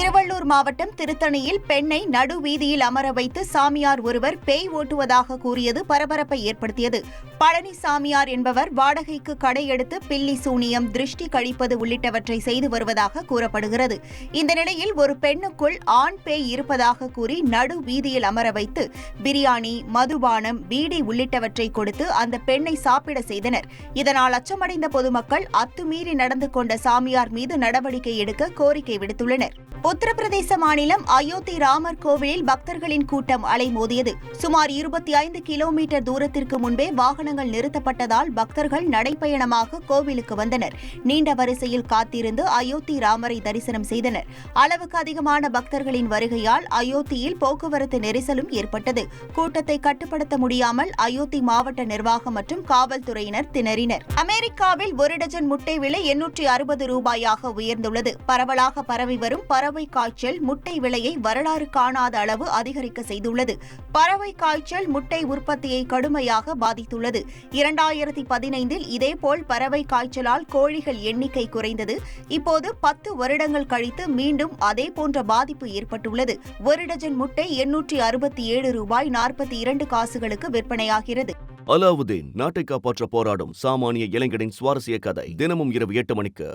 திருவள்ளூர் மாவட்டம் திருத்தணியில் பெண்ணை நடு வீதியில் அமர வைத்து சாமியார் ஒருவர் பேய் ஓட்டுவதாக கூறியது பரபரப்பை ஏற்படுத்தியது. பழனி சாமியார் என்பவர் வாடகைக்கு கடை எடுத்து பில்லி சூனியம், திருஷ்டி கழிப்பது உள்ளிட்டவற்றை செய்து வருவதாக கூறப்படுகிறது. இந்த நிலையில் ஒரு பெண்ணுக்குள் ஆண் பேய் இருப்பதாக கூறி நடு வீதியில் அமர வைத்து பிரியாணி, மதுபானம், பீடி உள்ளிட்டவற்றை கொடுத்து அந்த பெண்ணை சாப்பிட செய்தனர். இதனால் அச்சமடைந்த பொதுமக்கள் அத்துமீறி நடந்து கொண்ட சாமியார் மீது நடவடிக்கை எடுக்க கோரிக்கை விடுத்துள்ளனர். உத்தரப்பிரதேச மாநிலம் அயோத்தி ராமர் கோவிலில் பக்தர்களின் கூட்டம் அலைமோதியது. சுமார் 25 கிலோமீட்டர் தூரத்திற்கு முன்பே வாகனங்கள் நிறுத்தப்பட்டதால் பக்தர்கள் நடைப்பயணமாக கோவிலுக்கு வந்தனர். நீண்ட வரிசையில் காத்திருந்து அயோத்தி ராமரை தரிசனம் செய்தனர். அளவுக்கு அதிகமான பக்தர்களின் வருகையால் அயோத்தியில் போக்குவரத்து நெரிசலும் ஏற்பட்டது. கூட்டத்தை கட்டுப்படுத்த முடியாமல் அயோத்தி மாவட்ட நிர்வாகம் மற்றும் காவல்துறையினர் திணறினர். அமெரிக்காவில் ஒரு டஜன் முட்டை விலை 860 ரூபாயாக உயர்ந்துள்ளது. பரவலாக பரவி வரும் பறவை காய்ச்சல் முட்டை விலையை வரலாறு காணாத அளவு அதிகரிக்க செய்துள்ளது. பறவை காய்ச்சல் முட்டை உற்பத்தியை கடுமையாக பாதித்துள்ளது. 2015இல் இதேபோல் பறவை காய்ச்சலால் கோழிகள் எண்ணிக்கை குறைந்தது. இப்போது 10 வருடங்கள் கழித்து மீண்டும் அதேபோன்ற பாதிப்பு ஏற்பட்டுள்ளது. ஒரு டஜன் முட்டை 867 ரூபாய் 42 காசுகளுக்கு விற்பனையாகிறது. அலாவுதீன் நாட்டை காப்பாற்ற போராடும் சாமானிய இளைஞனின் சுவாரஸ்ய கதை தினமும் இரவு 8 மணிக்கு.